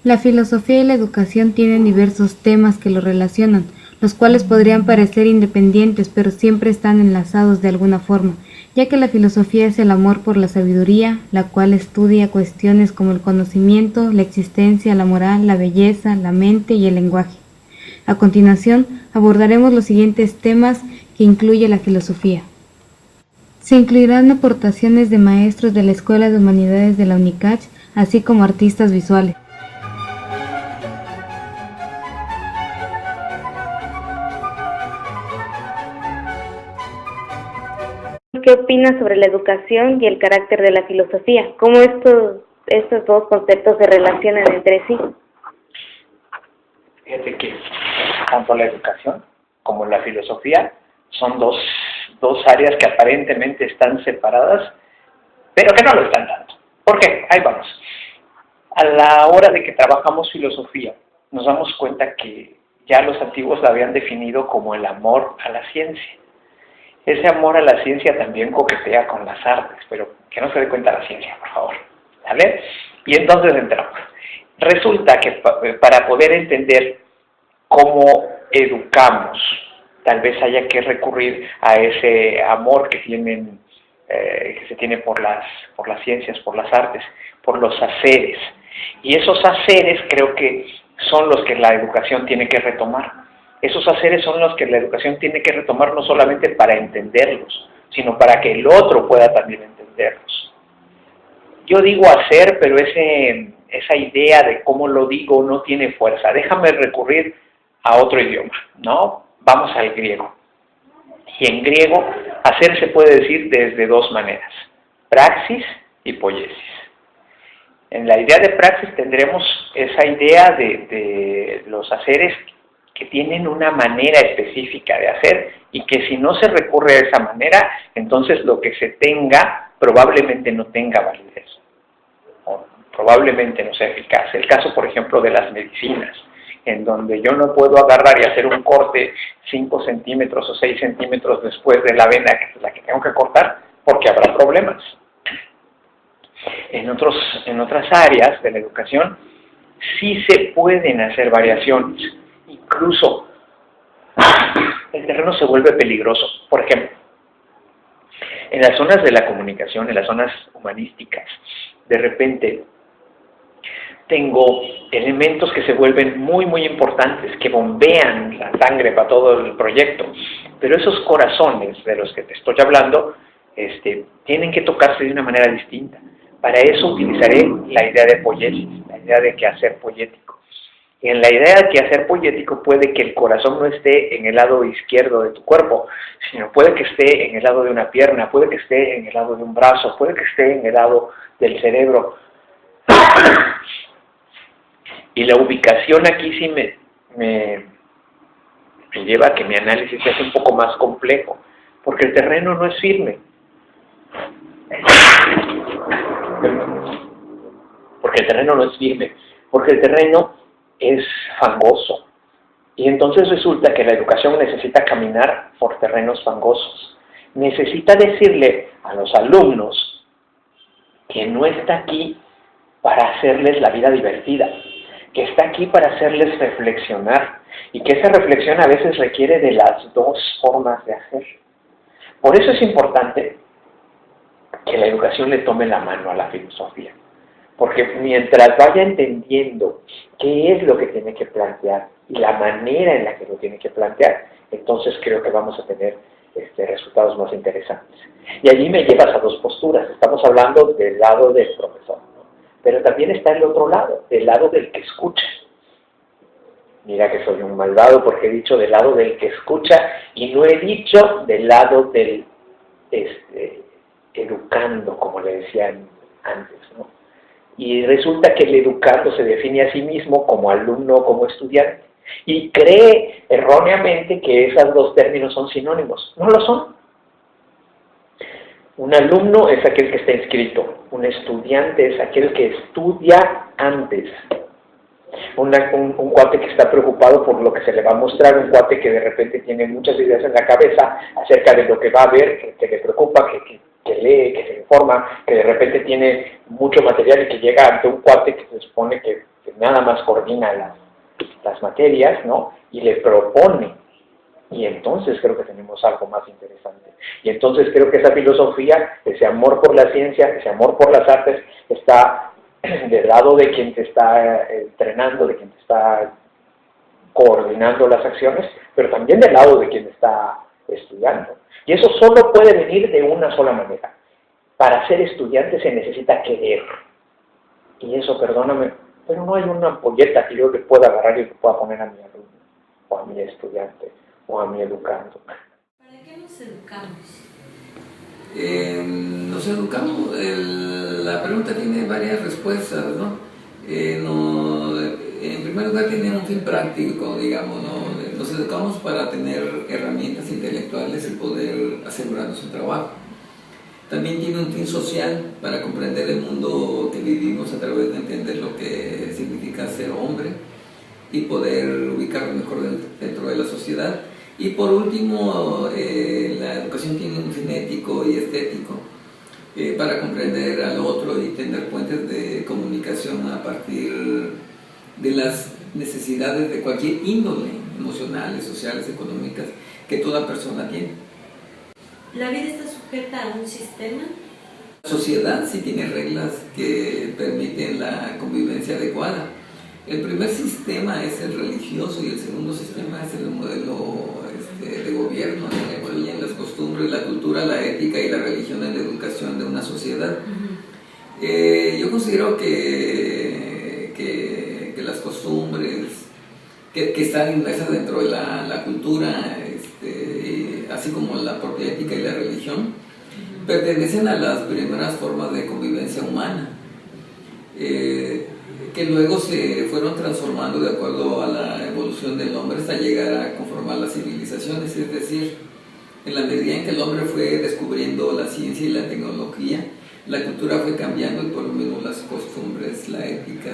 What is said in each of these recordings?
La filosofía y la educación tienen diversos temas que lo relacionan, los cuales podrían parecer independientes, pero siempre están enlazados de alguna forma, ya que la filosofía es el amor por la sabiduría, la cual estudia cuestiones como el conocimiento, la existencia, la moral, la belleza, la mente y el lenguaje. A continuación, abordaremos los siguientes temas que incluye la filosofía. Se incluirán aportaciones de maestros de la Escuela de Humanidades de la UNICACH, así como artistas visuales. ¿Qué opinas sobre la educación y el carácter de la filosofía? ¿Cómo estos dos conceptos se relacionan entre sí? Fíjate que tanto la educación como la filosofía son dos áreas que aparentemente están separadas, pero que no lo están tanto. ¿Por qué? Ahí vamos. A la hora de que trabajamos filosofía, nos damos cuenta que ya los antiguos la habían definido como el amor a la ciencia. Ese amor a la ciencia también coquetea con las artes, pero que no se dé cuenta la ciencia, por favor. ¿Vale? Y entonces entramos. Resulta que para poder entender cómo educamos, tal vez haya que recurrir a ese amor que se tiene por las ciencias, por las artes, por los haceres. Y esos haceres creo que son los que la educación tiene que retomar. Esos haceres son los que la educación tiene que retomar no solamente para entenderlos, sino para que el otro pueda también entenderlos. Yo digo hacer, pero esa idea de cómo lo digo no tiene fuerza. Déjame recurrir a otro idioma, ¿no? Vamos al griego. Y en griego, hacer se puede decir desde dos maneras, praxis y poiesis. En la idea de praxis tendremos esa idea de los haceres que tienen una manera específica de hacer y que si no se recurre a esa manera, entonces lo que se tenga probablemente no tenga validez, o probablemente no sea eficaz. El caso, por ejemplo, de las medicinas, en donde yo no puedo agarrar y hacer un corte 5 centímetros o 6 centímetros después de la vena, que es la que tengo que cortar, porque habrá problemas. En otras áreas de la educación sí se pueden hacer variaciones. Incluso el terreno se vuelve peligroso. Por ejemplo, en las zonas de la comunicación, en las zonas humanísticas, de repente tengo elementos que se vuelven muy, muy importantes, que bombean la sangre para todo el proyecto. Pero esos corazones de los que te estoy hablando, tienen que tocarse de una manera distinta. Para eso utilizaré la idea de poiesis, la idea de quehacer poético. En la idea de quehacer poético puede que el corazón no esté en el lado izquierdo de tu cuerpo, sino puede que esté en el lado de una pierna, puede que esté en el lado de un brazo, puede que esté en el lado del cerebro. Y la ubicación aquí sí me lleva a que mi análisis sea un poco más complejo, porque el terreno no es firme. Porque el terreno no es firme, porque el terreno es fangoso. Y entonces resulta que la educación necesita caminar por terrenos fangosos. Necesita decirle a los alumnos que no está aquí para hacerles la vida divertida, que está aquí para hacerles reflexionar, y que esa reflexión a veces requiere de las dos formas de hacer. Por eso es importante que la educación le tome la mano a la filosofía. Porque mientras vaya entendiendo qué es lo que tiene que plantear y la manera en la que lo tiene que plantear, entonces creo que vamos a tener resultados más interesantes. Y allí me llevas a dos posturas. Estamos hablando del lado del profesor, ¿no? Pero también está el otro lado, del lado del que escucha. Mira que soy un malvado porque he dicho del lado del que escucha y no he dicho del lado del educando, como le decían antes, ¿no? Y resulta que el educando se define a sí mismo como alumno o como estudiante y cree erróneamente que esos dos términos son sinónimos. No lo son. Un alumno es aquel que está inscrito, un estudiante es aquel que estudia antes. Un cuate que está preocupado por lo que se le va a mostrar, un cuate que de repente tiene muchas ideas en la cabeza acerca de lo que va a ver, que le preocupa, que lee, que se informa, que de repente tiene mucho material y que llega ante un cuate que se supone que que nada más coordina las materias, ¿no? Y le propone. Y entonces creo que tenemos algo más interesante. Y entonces creo que esa filosofía, ese amor por la ciencia, ese amor por las artes, está del lado de quien te está entrenando, de quien te está coordinando las acciones, pero también del lado de quien está estudiando. Y eso solo puede venir de una sola manera. Para ser estudiante se necesita querer. Y eso, perdóname, pero no hay una ampolleta que yo le pueda agarrar y que pueda poner a mi alumno, o a mi estudiante, o a mi educando. ¿Para qué nos educamos? Nos educamos, la pregunta tiene varias respuestas, ¿no? En primer lugar tiene un fin práctico, digamos, ¿no? Nos educamos para tener herramientas intelectuales y poder asegurarnos un trabajo. También tiene un fin social, para comprender el mundo que vivimos a través de entender lo que significa ser hombre y poder ubicarnos mejor dentro de la sociedad. Y por último, la educación tiene un fin ético y estético, para comprender al otro y tener puentes de comunicación a partir de las necesidades de cualquier índole, emocionales, sociales, económicas, que toda persona tiene. ¿La vida está sujeta a un sistema? La sociedad sí tiene reglas que permiten la convivencia adecuada. El primer sistema es el religioso y el segundo sistema es el modelo de gobierno, en el que influyen las costumbres, la cultura, la ética y la religión en la educación de una sociedad. Yo considero que las costumbres que están inmersas dentro de la cultura, así como la propia ética y la religión, pertenecen a las primeras formas de convivencia humana, que luego se fueron transformando de acuerdo a la evolución del hombre hasta llegar a conformar las civilizaciones. Es decir, en la medida en que el hombre fue descubriendo la ciencia y la tecnología, la cultura fue cambiando y por lo menos las costumbres, la ética,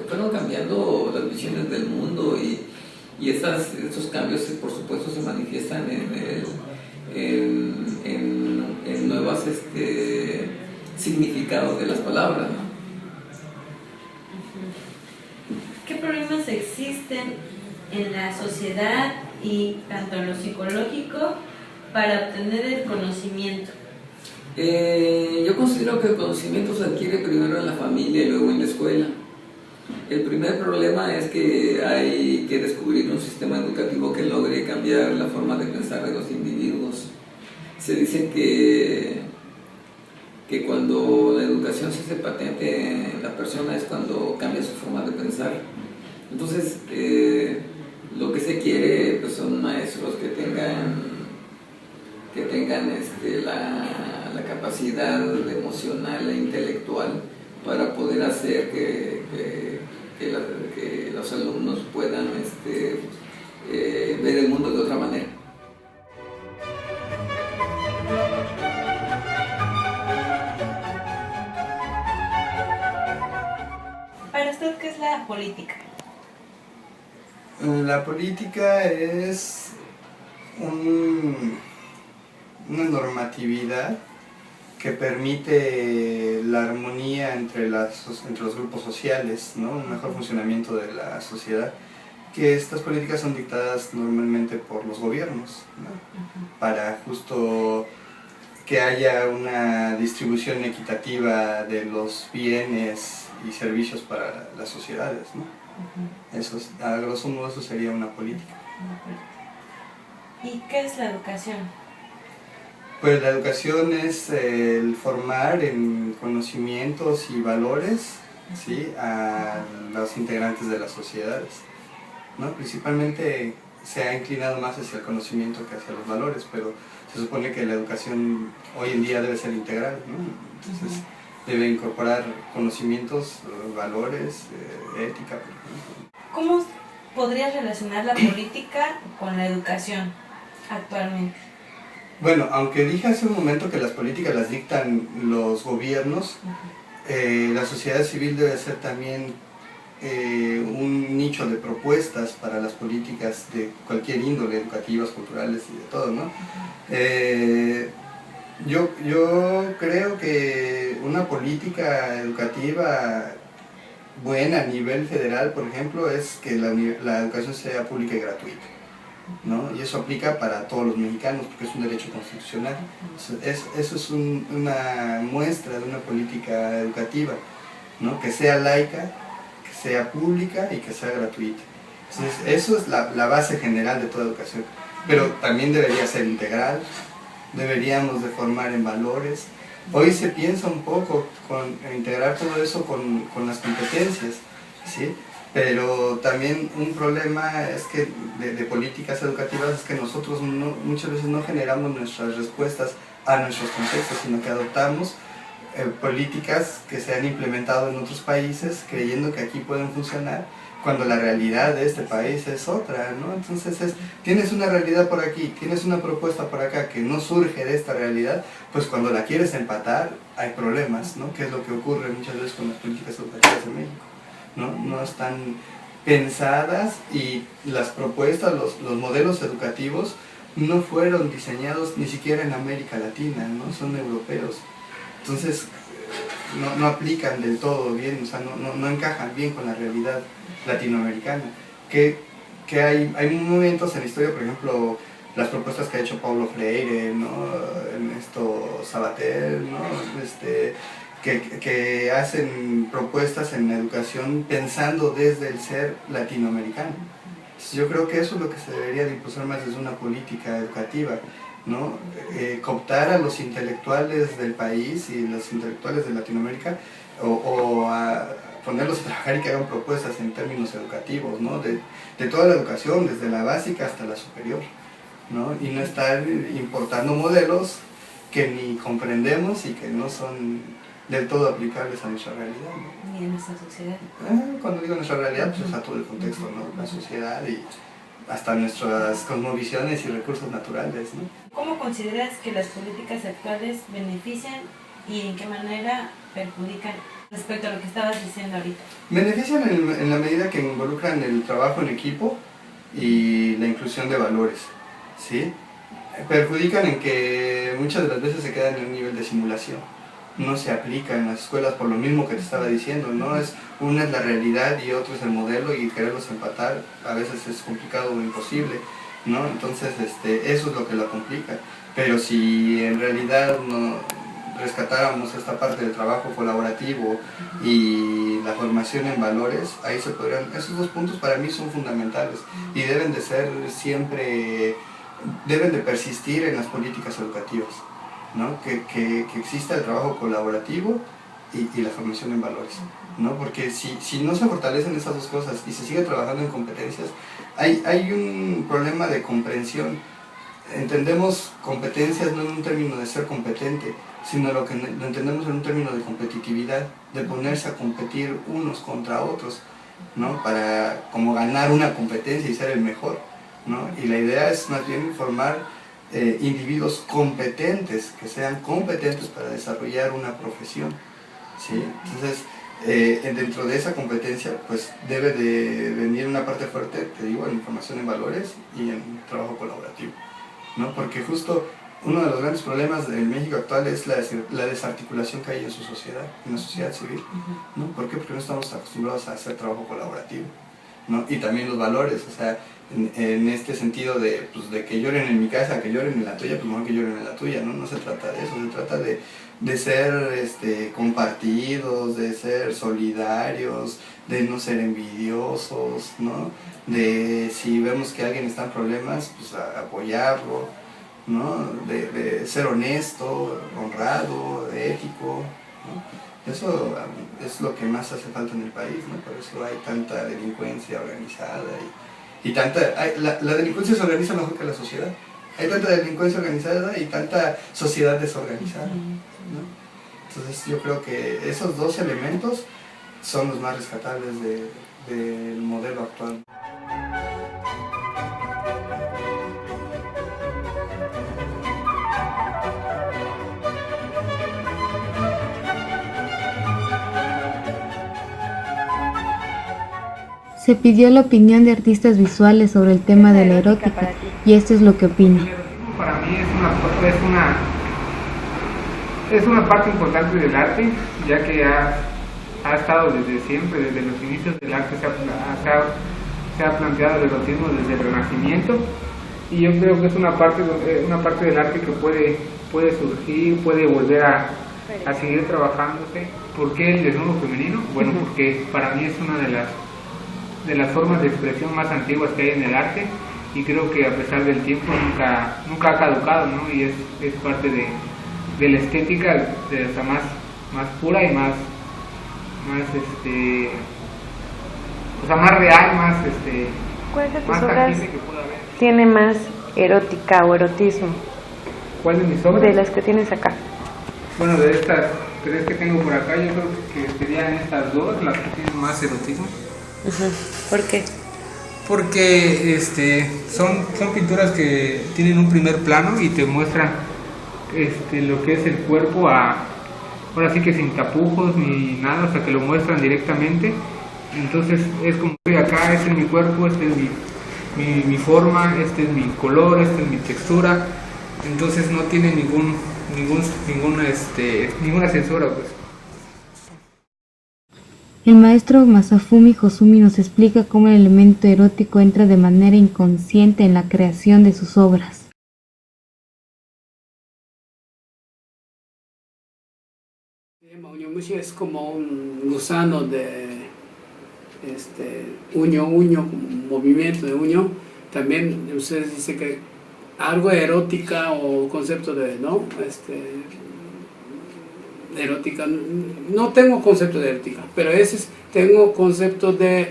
fueron cambiando las visiones del mundo y estos cambios por supuesto se manifiestan en nuevos significados de las palabras, ¿no? ¿Qué problemas existen en la sociedad y tanto en lo psicológico para obtener el conocimiento? Yo considero que el conocimiento se adquiere primero en la familia y luego en la escuela. El primer problema es que hay que descubrir un sistema educativo que logre cambiar la forma de pensar de los individuos. Se dice que cuando la educación se hace patente en la persona es cuando cambia su forma de pensar. Entonces, lo que se quiere pues, son maestros que tengan la capacidad emocional e intelectual para poder hacer que los alumnos puedan ver el mundo de otra manera. Para usted, ¿qué es la política? La política es una normatividad que permite la armonía entre los grupos sociales, ¿no? Un mejor funcionamiento de la sociedad, que estas políticas son dictadas normalmente por los gobiernos, ¿no? Para justo que haya una distribución equitativa de los bienes y servicios para las sociedades, ¿no? Eso, a grosso modo, eso sería una política. ¿Y qué es la educación? Pues la educación es el formar en conocimientos y valores, ¿sí?, a los integrantes de las sociedades, ¿no? Principalmente se ha inclinado más hacia el conocimiento que hacia los valores, pero se supone que la educación hoy en día debe ser integral, ¿no? Entonces debe incorporar conocimientos, valores, ética, por ejemplo. ¿Cómo podrías relacionar la política con la educación actualmente? Bueno, aunque dije hace un momento que las políticas las dictan los gobiernos, la sociedad civil debe ser también un nicho de propuestas para las políticas de cualquier índole, educativas, culturales y de todo, ¿no? Yo creo que una política educativa buena a nivel federal, por ejemplo, es que la educación sea pública y gratuita, ¿no? Y eso aplica para todos los mexicanos porque es un derecho constitucional. Eso es una muestra de una política educativa, ¿no? Que sea laica, que sea pública y que sea gratuita. Entonces, eso es la base general de toda educación. Pero también debería ser integral, deberíamos de formar en valores. Hoy se piensa un poco con integrar todo eso con las competencias, ¿sí? Pero también un problema es que de políticas educativas es que nosotros muchas veces no generamos nuestras respuestas a nuestros contextos, sino que adoptamos políticas que se han implementado en otros países creyendo que aquí pueden funcionar, cuando la realidad de este país es otra, ¿no? Entonces tienes una realidad por aquí, tienes una propuesta por acá que no surge de esta realidad, pues cuando la quieres empatar hay problemas, ¿no? Que es lo que ocurre muchas veces con las políticas educativas en México, ¿no? No están pensadas y las propuestas, los modelos educativos no fueron diseñados ni siquiera en América Latina, ¿no? Son europeos. Entonces no aplican del todo bien, o sea, no encajan bien con la realidad latinoamericana. Que hay momentos en la historia, por ejemplo, las propuestas que ha hecho Paulo Freire, ¿no? Ernesto Sabater, ¿no? Que hacen propuestas en la educación pensando desde el ser latinoamericano. Entonces, yo creo que eso es lo que se debería de impulsar más desde una política educativa, ¿no? Cooptar a los intelectuales del país y los intelectuales de Latinoamérica o a ponerlos a trabajar y que hagan propuestas en términos educativos, ¿no? De toda la educación, desde la básica hasta la superior, ¿no? Y no estar importando modelos que ni comprendemos y que no son del todo aplicables a nuestra realidad, ¿no? Ni en nuestra sociedad. Cuando digo nuestra realidad, pues es a todo el contexto, ¿no? La sociedad y hasta nuestras cosmovisiones y recursos naturales, ¿no? ¿Cómo consideras que las políticas actuales benefician y en qué manera perjudican respecto a lo que estabas diciendo ahorita? Benefician en la medida que involucran el trabajo en equipo y la inclusión de valores, ¿sí? Perjudican en que muchas de las veces se quedan en un nivel de simulación. No se aplica en las escuelas por lo mismo que te estaba diciendo, ¿no? Una es la realidad y otro es el modelo y quererlos empatar a veces es complicado o imposible, ¿no? Entonces eso es lo que lo complica. Pero si en realidad no rescatáramos esta parte del trabajo colaborativo y la formación en valores, ahí se podrían, esos dos puntos para mí son fundamentales y deben de ser siempre, deben de persistir en las políticas educativas, ¿no? Que exista el trabajo colaborativo y la formación en valores, ¿no? Porque si no se fortalecen esas dos cosas y se sigue trabajando en competencias, hay un problema de comprensión. Entendemos competencias no en un término de ser competente, sino lo entendemos en un término de competitividad, de ponerse a competir unos contra otros, ¿no? Para como ganar una competencia y ser el mejor, ¿no? Y la idea es más bien formar individuos competentes, que sean competentes para desarrollar una profesión, ¿sí? Entonces, dentro de esa competencia, pues debe de venir una parte fuerte, te digo, en formación en valores y en trabajo colaborativo, ¿no? Porque justo uno de los grandes problemas en México actual es la desarticulación que hay en su sociedad, en la sociedad civil, ¿no? ¿Por qué? Porque no estamos acostumbrados a hacer trabajo colaborativo, ¿no? Y también los valores, o sea, en este sentido de que lloren en mi casa, que lloren en la tuya, pues mejor que lloren en la tuya, ¿no? No se trata de eso, se trata de ser compartidos, de ser solidarios, de no ser envidiosos, ¿no? De si vemos que alguien está en problemas, pues apoyarlo, ¿no? De ser honesto, honrado, ético, ¿no? Eso es lo que más hace falta en el país, ¿no? Por eso hay tanta delincuencia organizada y tanta... La delincuencia se organiza mejor que la sociedad. Hay tanta delincuencia organizada y tanta sociedad desorganizada, ¿no? Entonces yo creo que esos dos elementos son los más rescatables del modelo actual. Se pidió la opinión de artistas visuales sobre el tema de la erótica y esto es lo que opina. Para mí es Es una parte importante del arte, ya que ha estado desde siempre, desde los inicios del arte se ha planteado el erotismo desde el Renacimiento, y yo creo que es una parte del arte que puede surgir, puede volver a seguir trabajándose. ¿Por qué el desnudo femenino? Bueno, porque para mí es una de las formas de expresión más antiguas que hay en el arte, y creo que a pesar del tiempo nunca ha caducado, ¿no? Y es parte de la estética de esa más pura y más real, ¿Cuál de tus más obras tangible que pueda haber. tiene más erótica o erotismo? ¿Cuál de mis obras? De las que tienes acá. Bueno, de estas 3 que tengo por acá, yo creo que serían estas 2 las que tienen más erotismo. ¿Por qué? Porque son pinturas que tienen un primer plano y te muestran lo que es el cuerpo ahora sí que sin tapujos ni nada, o sea que lo muestran directamente. Entonces es como que acá, este es mi cuerpo, este es mi forma, este es mi color, esta es mi textura. Entonces no tiene ninguna censura, pues. El maestro Masafumi Hosumi nos explica cómo el elemento erótico entra de manera inconsciente en la creación de sus obras. Es como un gusano de uño, movimiento de uño. También ustedes dicen que algo erótica o concepto de, ¿no? Erótica, no tengo concepto de erótica, pero tengo concepto de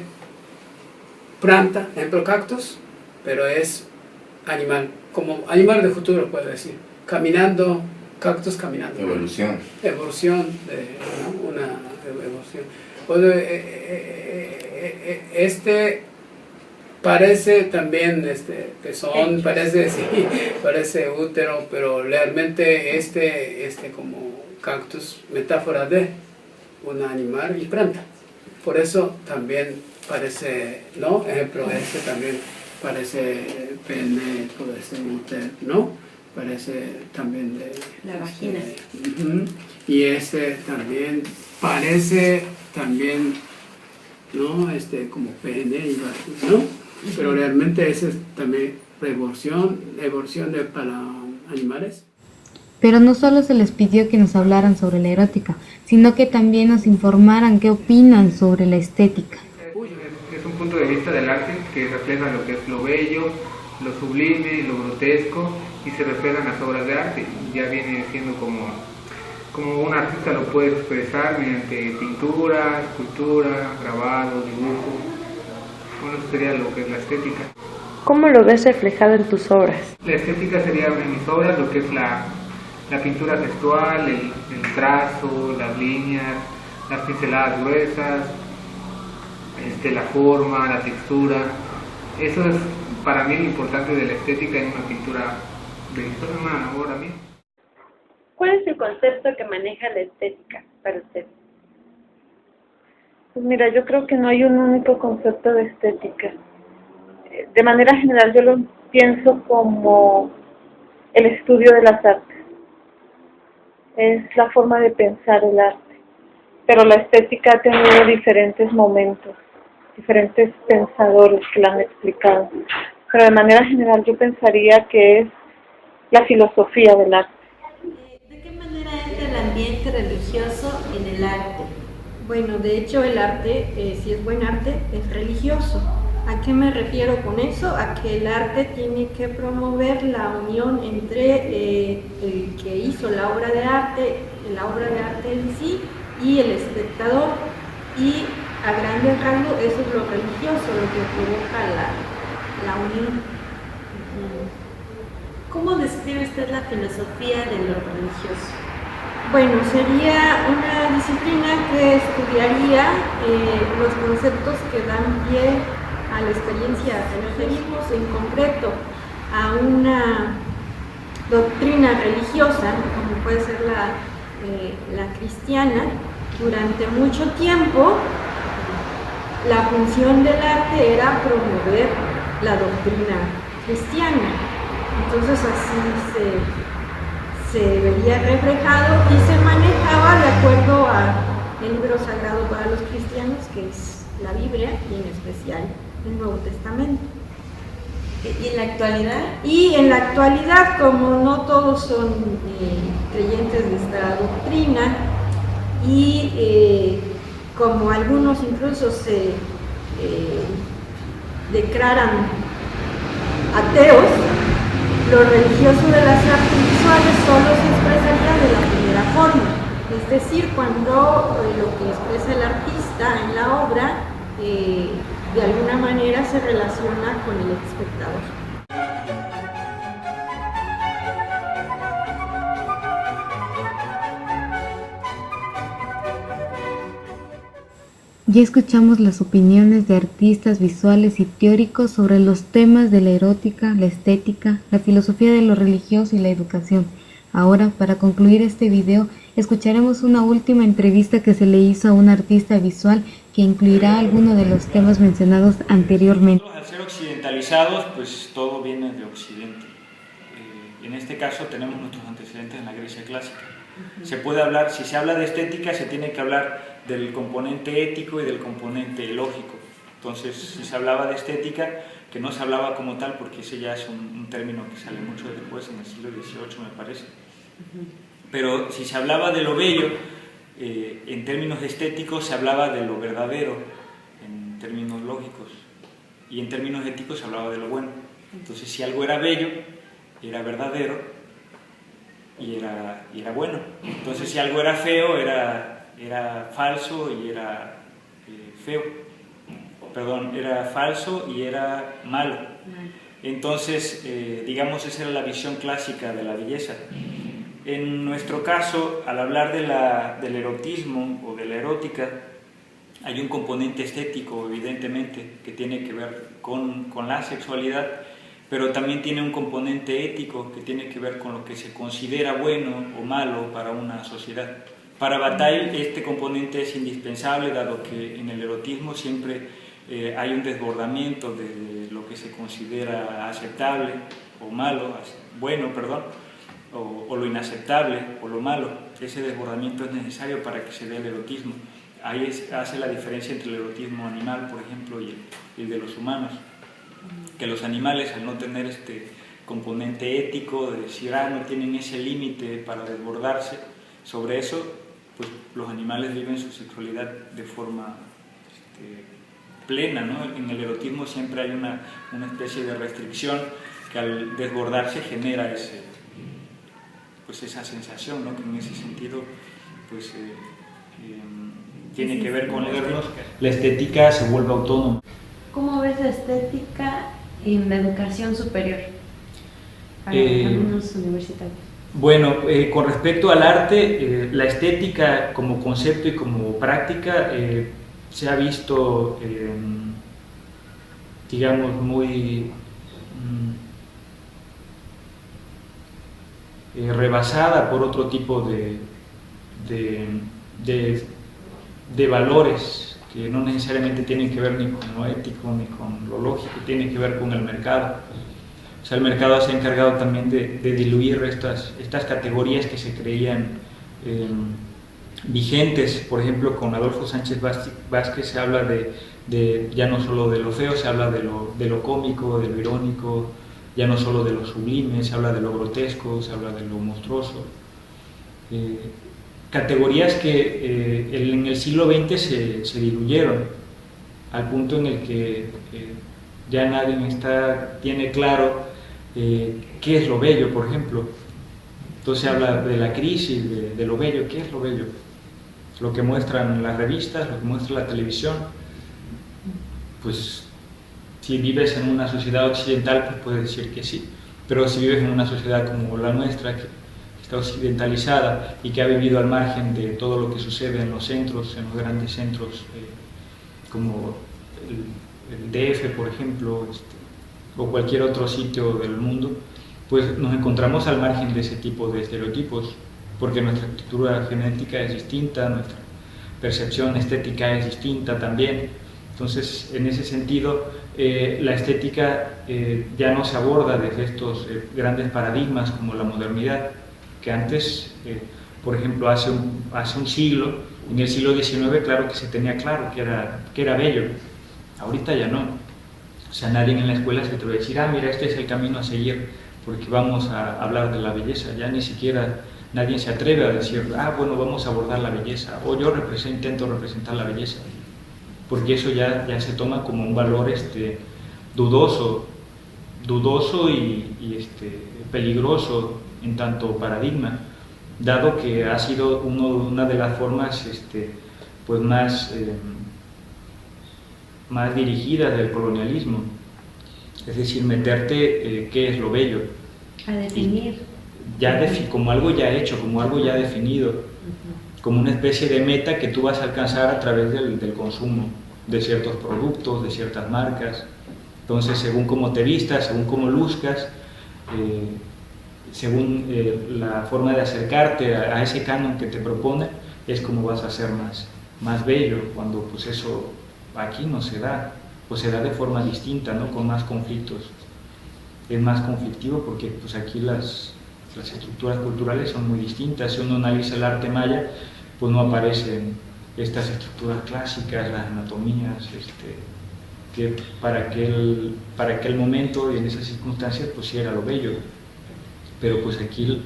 planta, ejemplo cactus, pero es animal, como animal de futuro, puedo decir, caminando, cactus caminando. Evolución, ¿no? Una evolución. Bueno, parece también pezón, parece útero, pero realmente como cactus, metáfora de un animal y planta. Por eso también parece, ¿no? Ejemplo, también parece pene, puede ser útero, ¿no? Parece también de la vagina. Y también parece también, ¿no? Como pene y vagina, ¿no? Pero realmente ese es también evolución para animales. Pero no solo se les pidió que nos hablaran sobre la erótica, sino que también nos informaran qué opinan sobre la estética. Es un punto de vista del arte que refleja lo que es lo bello, lo sublime, lo grotesco, y se refleja en las obras de arte. Ya viene siendo como un artista lo puede expresar mediante pintura, escultura, grabado, dibujo. Bueno, eso sería lo que es la estética. ¿Cómo lo ves reflejado en tus obras? La estética sería en mis obras lo que es la pintura textual, el trazo, las líneas, las pinceladas gruesas, la forma, la textura. Eso es para mí lo importante de la estética en una pintura, en una obra mía. ¿Cuál es el concepto que maneja la estética para usted? Pues mira, yo creo que no hay un único concepto de estética. De manera general yo lo pienso como el estudio de las artes. Es la forma de pensar el arte. Pero la estética ha tenido diferentes momentos, diferentes pensadores que la han explicado. Pero de manera general yo pensaría que es la filosofía del arte. ¿De qué manera entra el ambiente religioso en el arte? Bueno, de hecho el arte, si es buen arte, es religioso. ¿A qué me refiero con eso? A que el arte tiene que promover la unión entre el que hizo la obra de arte en sí y el espectador, y a grandes rasgos eso es lo religioso, lo que provoca la unión. ¿Cómo describe usted la filosofía de lo religioso? Bueno, sería una disciplina que estudiaría los conceptos que dan pie a la experiencia que nos referimos, en concreto a una doctrina religiosa, como puede ser la cristiana. Durante mucho tiempo la función del arte era promover la doctrina cristiana. Entonces así se vería reflejado y se manejaba de acuerdo al libro sagrado para los cristianos, que es la Biblia, y en especial el Nuevo Testamento. ¿Y en la actualidad? Y en la actualidad, como no todos son creyentes de esta doctrina, y como algunos incluso se declaran ateos, lo religioso de las artes visuales solo se expresaría de la primera forma, es decir, cuando lo que expresa el artista en la obra de alguna manera se relaciona con el espectador. Ya escuchamos las opiniones de artistas visuales y teóricos sobre los temas de la erótica, la estética, la filosofía de lo religioso y la educación. Ahora, para concluir este video, escucharemos una última entrevista que se le hizo a un artista visual que incluirá algunos de los temas mencionados anteriormente. Al ser occidentalizados, pues todo viene de Occidente. En este caso tenemos nuestros antecedentes en la Grecia clásica. Se puede hablar, si se habla de estética, se tiene que hablar del componente ético y del componente lógico. Entonces, si se hablaba de estética, que no se hablaba como tal, porque ese ya es un término que sale mucho después, en el siglo XVIII me parece. Pero si se hablaba de lo bello, en términos estéticos se hablaba de lo verdadero, en términos lógicos, y en términos éticos se hablaba de lo bueno. Entonces, si algo era bello, era verdadero y era bueno. Entonces, si algo era feo, era falso y era feo. Perdón, era falso y era malo. Entonces, digamos, esa era la visión clásica de la belleza. En nuestro caso, al hablar del erotismo o de la erótica, hay un componente estético, evidentemente, que tiene que ver con la sexualidad, pero también tiene un componente ético que tiene que ver con lo que se considera bueno o malo para una sociedad. Para Bataille este componente es indispensable, dado que en el erotismo siempre hay un desbordamiento de lo que se considera aceptable o malo, bueno, perdón, o lo inaceptable o lo malo. Ese desbordamiento es necesario para que se dé el erotismo. Ahí hace la diferencia entre el erotismo animal, por ejemplo, y el de los humanos. Que los animales, al no tener este componente ético, de decir, no tienen ese límite para desbordarse, sobre eso, pues los animales viven su sexualidad de forma plena, ¿no? En el erotismo siempre hay una especie de restricción que al desbordarse genera esa sensación, ¿no? Que en ese sentido pues, tiene que ver con la estética se vuelve autónoma. ¿Cómo ves la estética en la educación superior para alumnos universitarios? Bueno, con respecto al arte, la estética como concepto y como práctica se ha visto, digamos, muy rebasada por otro tipo de valores que no necesariamente tienen que ver ni con lo ético ni con lo lógico, tienen que ver con el mercado. O sea, el mercado se ha encargado también de diluir estas categorías que se creían vigentes. Por ejemplo, con Adolfo Sánchez Vázquez se habla de ya no solo de lo feo, se habla de lo cómico, de lo irónico, ya no solo de lo sublime, se habla de lo grotesco, se habla de lo monstruoso. Categorías que en el siglo XX se diluyeron al punto en el que ya nadie tiene claro qué es lo bello, por ejemplo. Entonces se habla de la crisis, de lo bello. ¿Qué es lo bello? Lo que muestran las revistas, lo que muestra la televisión. Pues si vives en una sociedad occidental, pues puedes decir que sí, pero si vives en una sociedad como la nuestra, que está occidentalizada y que ha vivido al margen de todo lo que sucede en los centros, en los grandes centros como el DF, por ejemplo, o cualquier otro sitio del mundo, pues nos encontramos al margen de ese tipo de estereotipos, porque nuestra estructura genética es distinta, nuestra percepción estética es distinta también. Entonces, en ese sentido, la estética ya no se aborda desde estos grandes paradigmas como la modernidad, porque antes, por ejemplo, hace un siglo, en el siglo XIX, claro que se tenía claro que era bello, ahorita ya no. O sea, nadie en la escuela se te va a decir, mira, este es el camino a seguir, porque vamos a hablar de la belleza. Ya ni siquiera nadie se atreve a decir, bueno, vamos a abordar la belleza, o yo intento representar la belleza, porque eso ya se toma como un valor dudoso y peligroso en tanto paradigma, dado que ha sido una de las formas pues más dirigidas del colonialismo, es decir, meterte qué es lo bello. A definir. Como algo ya hecho, como algo ya definido, como una especie de meta que tú vas a alcanzar a través del consumo de ciertos productos, de ciertas marcas. Entonces, según cómo te vistas, según cómo luzcas, según la forma de acercarte a ese canon que te propone, es como vas a ser más bello, cuando pues eso aquí no se da, pues se da de forma distinta, ¿no? Con más conflictos. Es más conflictivo porque pues aquí las estructuras culturales son muy distintas. Si uno analiza el arte maya, pues no aparecen estas estructuras clásicas, las anatomías, que para aquel momento y en esas circunstancias pues sí era lo bello, pero pues aquí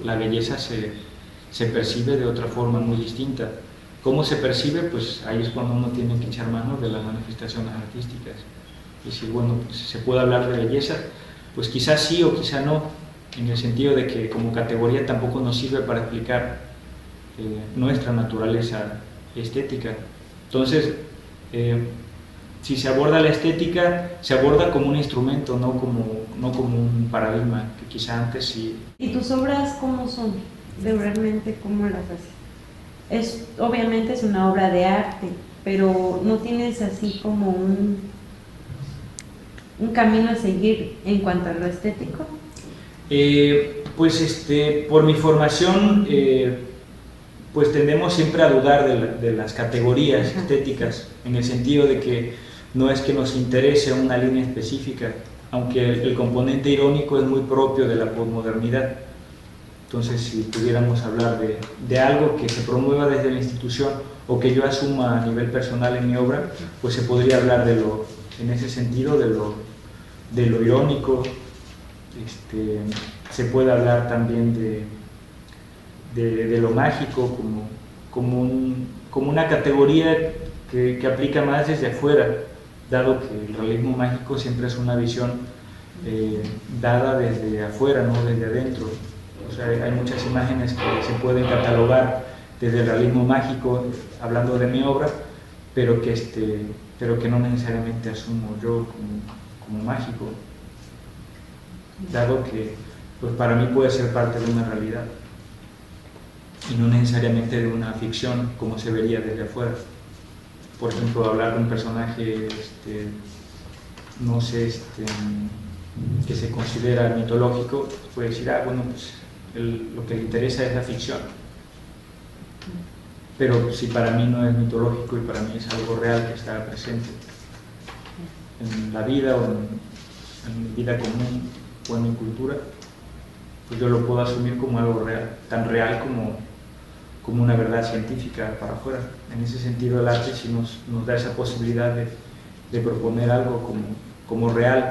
la belleza se percibe de otra forma muy distinta. ¿Cómo se percibe? Pues ahí es cuando uno tiene que echar mano de las manifestaciones artísticas y decir, bueno, pues se puede hablar de belleza, pues quizás sí o quizás no, en el sentido de que como categoría tampoco nos sirve para explicar nuestra naturaleza estética. Entonces, si se aborda la estética, se aborda como un instrumento, no como un paradigma, que quizá antes sí. ¿Y tus obras cómo son? ¿Realmente cómo las haces? Obviamente es una obra de arte, pero ¿no tienes así como un camino a seguir en cuanto a lo estético? Pues por mi formación, pues tendemos siempre a dudar de las categorías estéticas, en el sentido de que no es que nos interese una línea específica, aunque el componente irónico es muy propio de la posmodernidad. Entonces, si pudiéramos hablar de algo que se promueva desde la institución o que yo asuma a nivel personal en mi obra, pues se podría hablar en ese sentido, de lo irónico. Se puede hablar también de lo mágico como una categoría que aplica más desde afuera, dado que el realismo mágico siempre es una visión dada desde afuera, no desde adentro. O sea, hay muchas imágenes que se pueden catalogar desde el realismo mágico, hablando de mi obra, pero que no necesariamente asumo yo como mágico, dado que pues para mí puede ser parte de una realidad y no necesariamente de una ficción como se vería desde afuera. Por ejemplo, hablar de un personaje, no sé, que se considera mitológico, puede decir, bueno, pues lo que le interesa es la ficción. Pero si para mí no es mitológico y para mí es algo real que está presente en la vida o en mi vida común o en mi cultura, pues yo lo puedo asumir como algo real, tan real como una verdad científica para afuera. En ese sentido el arte sí nos da esa posibilidad de proponer algo como real,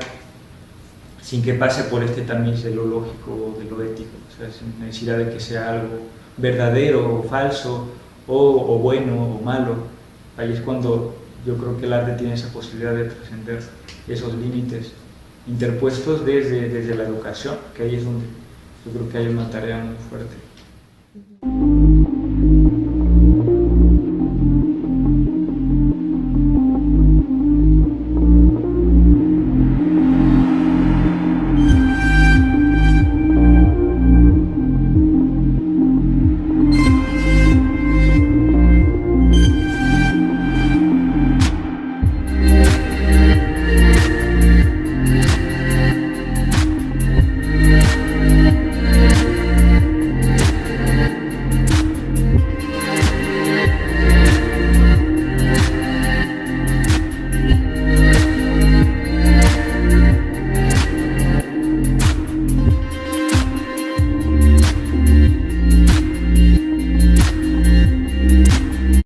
sin que pase por tamiz de lo lógico o de lo ético, o sea, sin necesidad de que sea algo verdadero o falso, o bueno o malo. Ahí es cuando yo creo que el arte tiene esa posibilidad de trascender esos límites interpuestos desde la educación, que ahí es donde yo creo que hay una tarea muy fuerte.